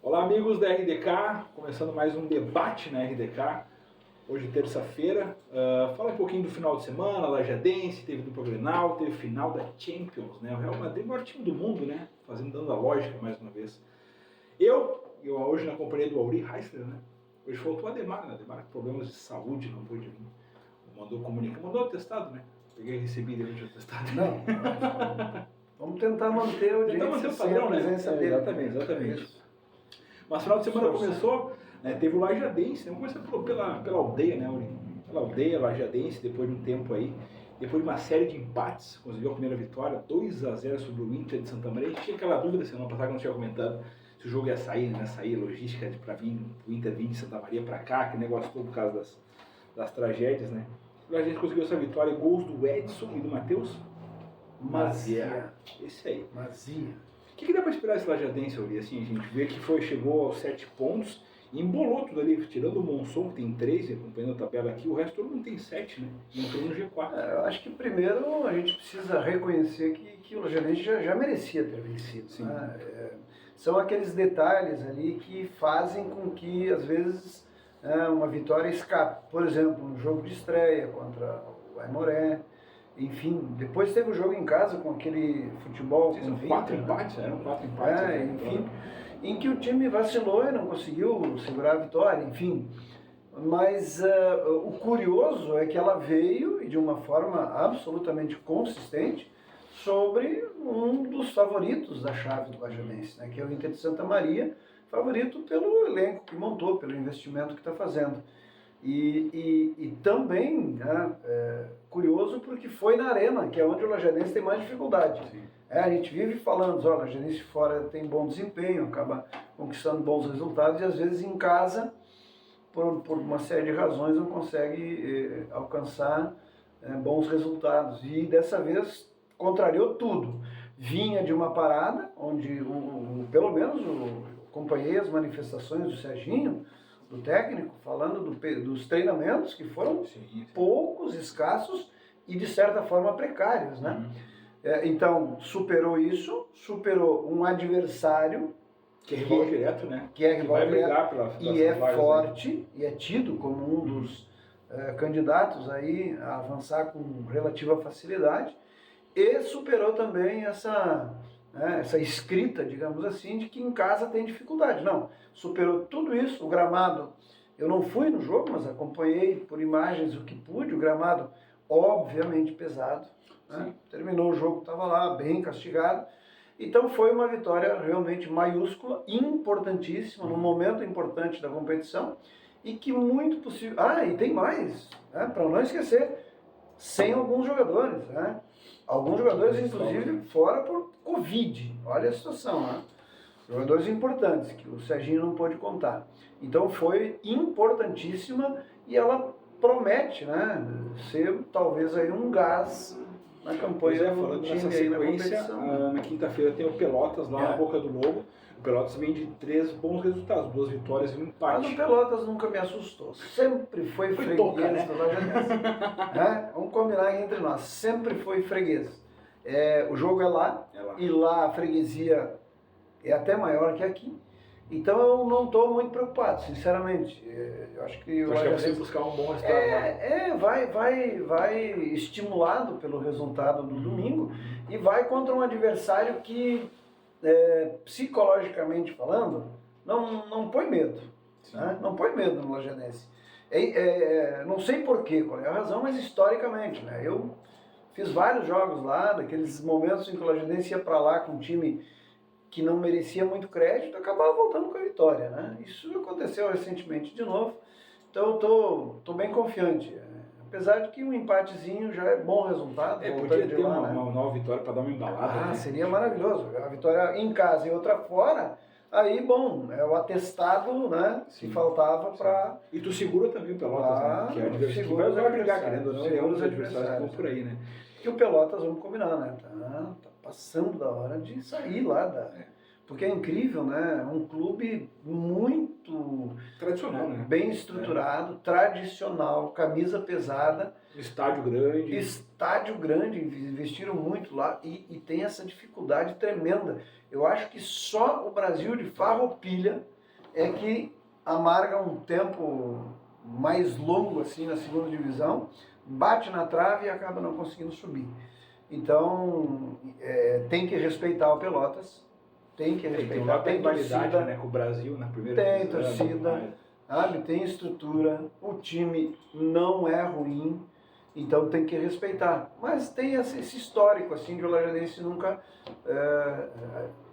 Olá amigos da RDK, começando mais um debate na RDK, hoje terça-feira. Fala um pouquinho do final de semana, Lajadense, teve dupla Grenal, teve final da Champions, né? O Real Madrid, o maior time do mundo, né? Dando a lógica mais uma vez. Eu hoje na companhia do Auri Heisler, né? Hoje faltou o Ademar, né? Ademar com problemas de saúde, não pôde vir. Mandou atestado, né? Peguei e recebi durante o atestado. Não, vamos tentar manter o padrão, né? Dele. Exatamente. Mas final de semana começou, né, teve o Lajadense, vamos começar pela aldeia, né, Uri? Pela aldeia Lajadense, depois de um tempo aí, depois de uma série de empates, conseguiu a primeira vitória, 2-0 sobre o Inter de Santa Maria. A gente tinha aquela dúvida semana passada que nós tinha comentado se o jogo ia sair, né, logística para vir, o Inter vir de Santa Maria para cá, que negócio todo por causa das tragédias, né? O Lajadense conseguiu essa vitória, gols do Edson e do Matheus Mazia. Esse aí. Mazia. O que dá para esperar esse Lajadense, Uri? Assim, a gente vê que chegou aos 7 pontos e embolou tudo ali, tirando o Monson, que tem 3, acompanhando a tabela aqui, o resto todo mundo tem 7, né? E entrou no G4. Eu acho que primeiro a gente precisa reconhecer que o Lajadense já merecia ter vencido. Sim. Né? São aqueles detalhes ali que fazem com que, às vezes, uma vitória escape. Por exemplo, no jogo de estreia contra o Aimoré. Enfim, depois teve o jogo em casa com aquele futebol com 4 empates, né? Eram 4 empates. Enfim, em que o time vacilou e não conseguiu segurar a vitória, enfim. Mas o curioso é que ela veio, e de uma forma absolutamente consistente, sobre um dos favoritos da chave do Lajadense, né, que é o Inter de Santa Maria, favorito pelo elenco que montou, pelo investimento que está fazendo. E também curioso porque foi na Arena, que é onde o Lajadense tem mais dificuldade. A gente vive falando, o Lajadense fora tem bom desempenho, acaba conquistando bons resultados e às vezes em casa, por uma série de razões, não consegue alcançar bons resultados. E dessa vez contrariou tudo. Vinha de uma parada, onde pelo menos acompanhei as manifestações do Serginho, do técnico, falando dos treinamentos, que foram poucos, escassos e, de certa forma, precários, né? Então, superou isso, superou um adversário que é rival direto, né? Que é rival direto, e é forte, e é tido como um dos candidatos aí a avançar com relativa facilidade, e superou também essa escrita, digamos assim, de que em casa tem dificuldade. Não, superou tudo isso. O gramado, eu não fui no jogo, mas acompanhei por imagens o que pude. O gramado, obviamente, pesado. Né? Terminou o jogo, estava lá, bem castigado. Então foi uma vitória realmente maiúscula, importantíssima, num momento importante da competição, e que muito possível... e tem mais, né? Para não esquecer, sem alguns jogadores, né? Alguns jogadores, inclusive, fora por Covid. Olha a situação, né? Jogadores importantes, que o Serginho não pôde contar. Então foi importantíssima e ela promete, né, ser talvez aí um gás na campanha do time aí na competição. Na quinta-feira tem o Pelotas lá na Boca do Lobo. O Pelotas vem de 3 bons resultados, 2 vitórias e um empate. Mas o Pelotas nunca me assustou. Sempre foi freguês do Lajadense. Vamos combinar entre nós. Sempre foi freguês. O jogo é lá, e lá a freguesia é até maior que aqui. Então eu não estou muito preocupado, sinceramente. Eu acho que o Lajadense vai buscar um bom resultado. Vai estimulado pelo resultado do domingo e vai contra um adversário que, psicologicamente falando, não põe medo. Né? Não põe medo no Lajadense. Não sei porquê, qual é a razão, mas historicamente, né? Eu fiz vários jogos lá, daqueles momentos em que o Lajadense ia para lá com um time que não merecia muito crédito, acabava voltando com a vitória, né? Isso aconteceu recentemente de novo, então eu tô bem confiante. Apesar de que um empatezinho já é bom resultado. Podia ter uma nova vitória para dar uma embalada. Né? Seria maravilhoso. A vitória em casa e outra fora, aí, bom, é o atestado, né, que faltava para... E tu segura também o Pelotas, né? Que é o adversário que vai brigar, querendo ou não, é um dos adversários que vão por aí, né? E o Pelotas, vamos combinar, né? Tá passando da hora de sair lá Porque é incrível, né? É um clube muito Tradicional, né? bem estruturado, tradicional, camisa pesada. Estádio grande. Investiram muito lá e tem essa dificuldade tremenda. Eu acho que só o Brasil de Farroupilha é que amarga um tempo mais longo assim na segunda divisão, bate na trave e acaba não conseguindo subir. Então, tem que respeitar o Pelotas, tem que respeitar, tem torcida, né, com o Brasil na primeira tem divisão, torcida, sabe? Tem estrutura, o time não é ruim, então tem que respeitar. Mas tem esse histórico assim de o Lajadense nunca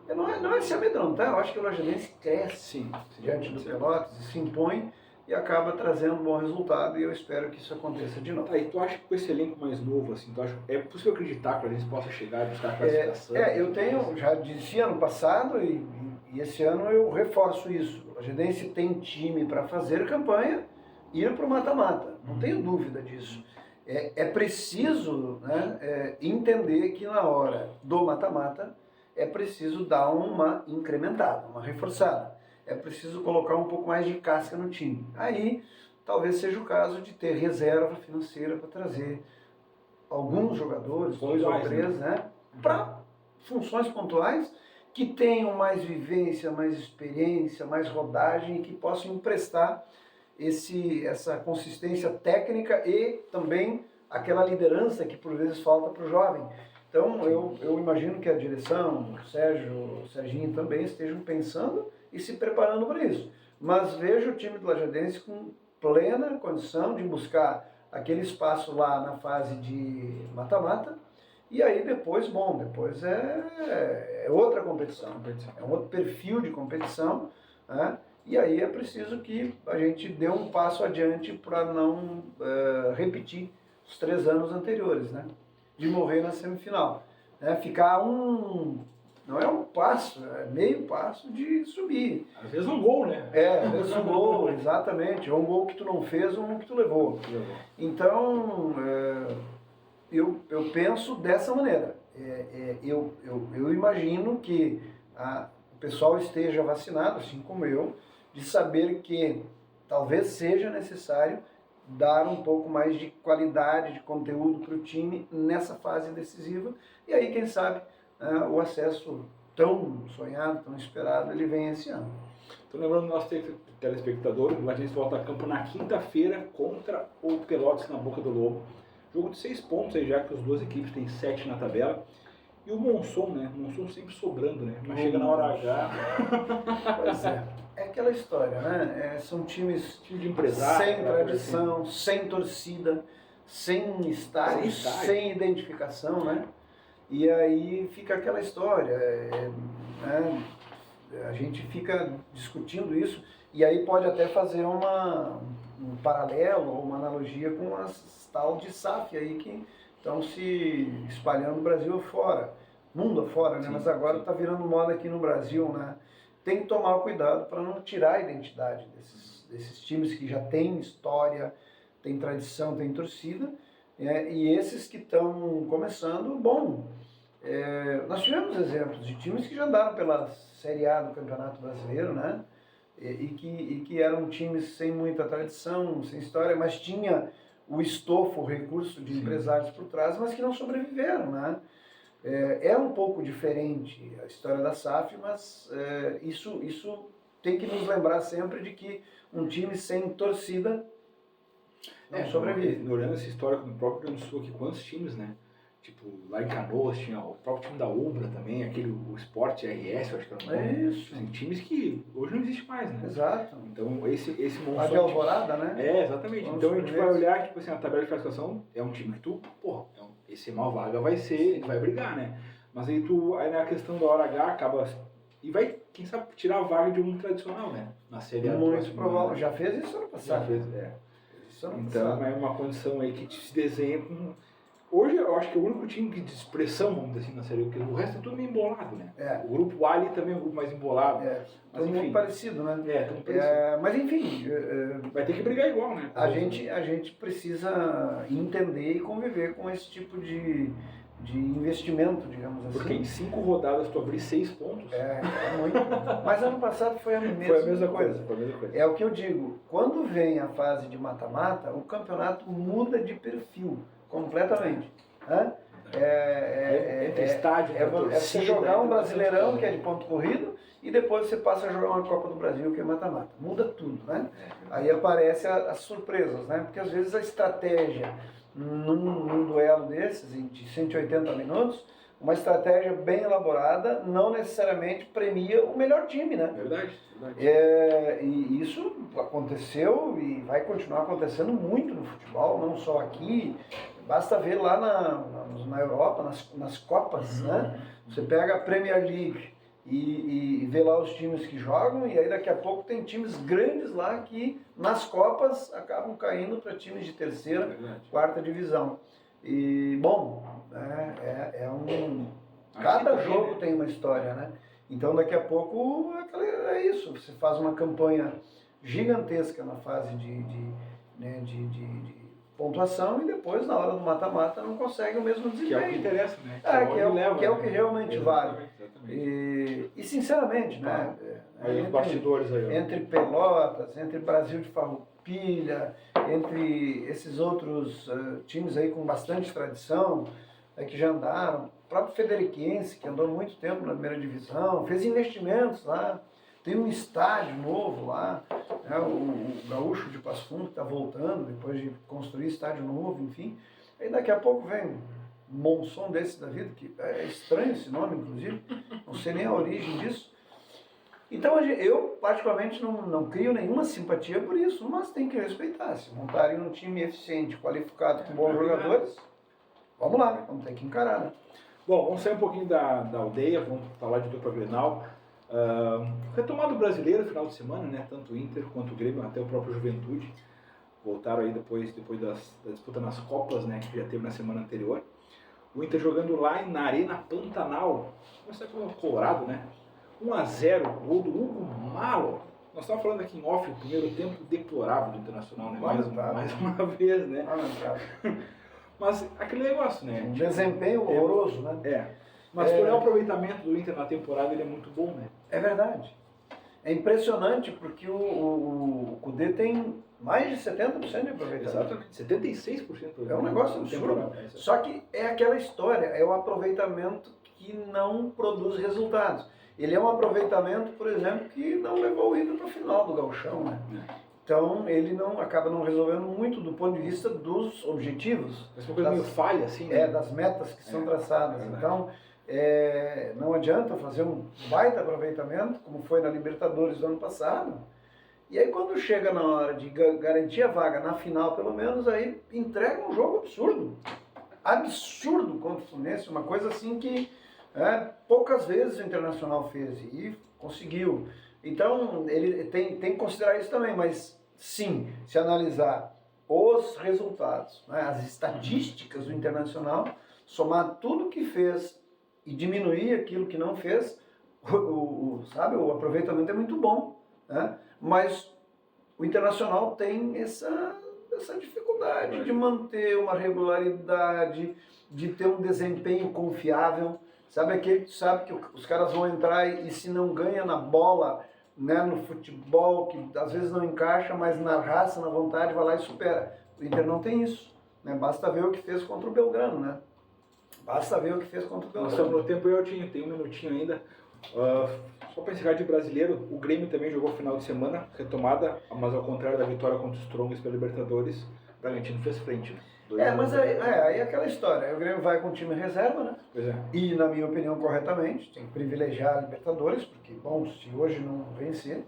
não é se amedrontar, eu acho que o Lajadense cresce diante do Pelotas, se impõe e acaba trazendo um bom resultado, e eu espero que isso aconteça de novo. Tá, e tu acha que com esse elenco mais novo, assim, tu acha, é possível acreditar que a gente possa chegar e buscar a classificação? Eu já disse ano passado e esse ano eu reforço isso. O Lajadense tem time para fazer campanha e ir para o mata-mata, não tenho dúvida disso. É preciso, né, entender que na hora do mata-mata é preciso dar uma incrementada, uma reforçada. É preciso colocar um pouco mais de casca no time. Aí, talvez seja o caso de ter reserva financeira para trazer alguns jogadores, 2 ou 3, né? Para funções pontuais que tenham mais vivência, mais experiência, mais rodagem e que possam emprestar essa consistência técnica e também aquela liderança que por vezes falta para o jovem. Então, eu imagino que a direção, o Serginho também estejam pensando e se preparando para isso. Mas vejo o time do Lajadense com plena condição de buscar aquele espaço lá na fase de mata-mata, e aí depois é outra competição, é um outro perfil de competição, né? E aí é preciso que a gente dê um passo adiante para não repetir os 3 anos anteriores, né? De morrer na semifinal. Ficar não é um passo, é meio passo de subir. Às vezes um gol, né? Às vezes um gol, exatamente. Ou um gol que tu não fez, ou um que tu levou. Então, eu penso dessa maneira. Eu imagino que o pessoal esteja vacinado, assim como eu, de saber que talvez seja necessário dar um pouco mais de qualidade, de conteúdo para o time nessa fase decisiva. E aí, quem sabe, o acesso tão sonhado, tão esperado, ele vem esse ano. Estou lembrando do nosso telespectador, o Lajadense volta a campo na quinta-feira contra o Pelotas na Boca do Lobo. Jogo de 6 pontos aí, já que as duas equipes têm 7 na tabela. E o Monson, né? O Monson sempre sobrando, né? Mas chega na hora H. Pois é aquela história, né? São times de empresário, sem tradição, sem torcida, sem estádio, sem identificação, né? E aí fica aquela história, a gente fica discutindo isso, e aí pode até fazer um paralelo ou uma analogia com as tal de SAF aí que estão se espalhando no Brasil afora, mundo afora, né? Mas agora está virando moda aqui no Brasil, né? Tem que tomar cuidado para não tirar a identidade desses times que já têm história, têm tradição, têm torcida, e esses que estão começando, nós tivemos exemplos de times que já andaram pela Série A do Campeonato Brasileiro, né? E que eram times sem muita tradição, sem história, mas tinha o estofo, o recurso de empresários por trás, mas que não sobreviveram, né? É um pouco diferente a história da SAF, mas isso tem que nos lembrar sempre de que um time sem torcida não sobrevive. Olhando essa história no próprio Rio Grande do Sul aqui, quantos times, né? Tipo, lá em Canoas tinha o próprio time da Ubra também, o Sport RS, eu acho que era o nome. Isso. Assim, times que hoje não existe mais, né? Exato. Então, esse Monson... A de Alvorada, né? Exatamente. Então, a gente vai olhar, tipo assim, a tabela de classificação é um time que tu, esse mal vaga vai ser, tu vai brigar, né? Mas aí na questão da hora H acaba... E vai, quem sabe, tirar a vaga de um tradicional, né? Na Série A. Muito provável. Já fez isso ano passado. Já fez, Então, é uma condição aí que se desenha com... Hoje eu acho que é o único time de expressão, vamos dizer assim, na série, porque o resto é tudo meio embolado, né? O grupo A ali também é um grupo mais embolado. Mas enfim, muito parecido, né? Tão parecido. Mas enfim... vai ter que brigar igual, né? A gente precisa entender e conviver com esse tipo de de investimento, digamos assim. Porque em 5 rodadas tu abrir 6 pontos. É muito. Mas ano passado foi a mesma Foi a mesma coisa. Foi a mesma coisa. É o que eu digo, quando vem a fase de mata-mata, o campeonato muda de perfil completamente. Né? Entre estádio, Você jogar um Brasileirão, que é de ponto corrido, e depois você passa a jogar uma Copa do Brasil, que é mata-mata. Muda tudo, né? Aí aparecem as surpresas, né? Porque às vezes a estratégia num duelo desses, de 180 minutos, uma estratégia bem elaborada não necessariamente premia o melhor time, né? Verdade. E isso aconteceu e vai continuar acontecendo muito no futebol, não só aqui. Basta ver lá na Europa, nas Copas, né? Você pega a Premier League e vê lá os times que jogam, e aí daqui a pouco tem times grandes lá que nas Copas acabam caindo para times de terceira, quarta divisão. E, bom, cada jogo tem uma história, né? Então daqui a pouco é isso, você faz uma campanha gigantesca na fase de pontuação e depois na hora do mata-mata não consegue o mesmo desempenho. Que é o que interessa, né? Que é o que realmente vale. E sinceramente, né? Aí os bastidores aí. Entre Pelotas, entre Brasil de Farroupilha, entre esses outros times aí com bastante tradição, que já andaram, o próprio Frederiquense, que andou muito tempo na primeira divisão, fez investimentos lá, tem um estádio novo lá, né, o Gaúcho de Passo Fundo está voltando, depois de construir estádio novo, enfim. Aí daqui a pouco vem um monção desse da vida, que é estranho esse nome, inclusive, não sei nem a origem disso. Então eu particularmente não crio nenhuma simpatia por isso, mas tem que respeitar. Se montarem um time eficiente, qualificado, com bons jogadores, vamos lá, vamos ter que encarar, né? Bom, vamos sair um pouquinho da aldeia, vamos falar de dupla Grenal. Retomado brasileiro final de semana, né? Tanto o Inter quanto o Grêmio, até o próprio Juventude voltaram aí depois da disputa nas Copas, né? Que já teve na semana anterior. O Inter jogando lá na Arena Pantanal, começar com o Colorado, né? 1-0, gol do Hugo Malo. Nós estávamos falando aqui em off, o primeiro tempo deplorável do Internacional, né? Mais uma vez, né? Mas aquele negócio, né? Um desempenho horroroso, né? Mas por o aproveitamento do Inter na temporada, ele é muito bom, né? É verdade. É impressionante porque o Cudê tem mais de 70% de aproveitamento. Exatamente, 76%. É um negócio absurdo. Só que é aquela história, é o aproveitamento que não produz resultados. Ele é um aproveitamento, por exemplo, que não levou o Inter para o final do Gauchão, né? Então ele acaba não resolvendo muito do ponto de vista dos objetivos. Mas uma coisa meio falha, assim, né? Das metas que são traçadas. Então, não adianta fazer um baita aproveitamento, como foi na Libertadores do ano passado, e aí quando chega na hora de garantir a vaga na final, pelo menos, aí entrega um jogo absurdo. Absurdo contra o Fluminense, uma coisa assim que poucas vezes o Internacional fez e conseguiu. Então, ele tem que considerar isso também, mas sim, se analisar os resultados, né, as estatísticas do Internacional, somar tudo que fez e diminuir aquilo que não fez, o aproveitamento é muito bom, né? Mas o Internacional tem essa dificuldade de manter uma regularidade, de ter um desempenho confiável. Sabe aquele que sabe que os caras vão entrar e se não ganha na bola, né, no futebol, que às vezes não encaixa, mas na raça, na vontade, vai lá e supera. O Inter não tem isso, né? Basta ver o que fez contra o Belgrano, né? Basta ver o que fez contra o Belgrano. Nós estamos no tempo, tem um minutinho ainda. Só para encerrar de brasileiro, o Grêmio também jogou final de semana, retomada, mas ao contrário da vitória contra os Strongest pela Libertadores, o Bragantino fez frente, né? Mas aí é aquela história, aí o Grêmio vai com o time reserva, né? Pois é. E, na minha opinião, corretamente, tem que privilegiar a Libertadores, porque, bom, se hoje não vencer,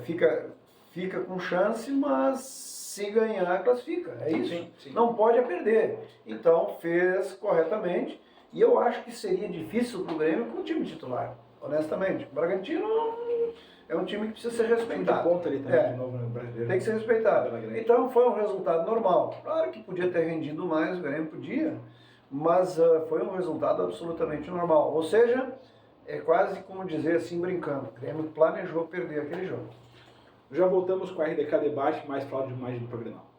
fica com chance, mas se ganhar, classifica, é isso. Sim. Não pode perder. Então, fez corretamente, e eu acho que seria difícil para o Grêmio com o time titular, honestamente. O Bragantino é um time que precisa ser respeitado. Ponta ali também, de novo no brasileiro. Tem que ser respeitado. Então foi um resultado normal. Claro que podia ter rendido mais, o Grêmio podia, mas foi um resultado absolutamente normal. Ou seja, é quase como dizer assim, brincando, o Grêmio planejou perder aquele jogo. Já voltamos com a RDK Debate, mais falado de mais do programa.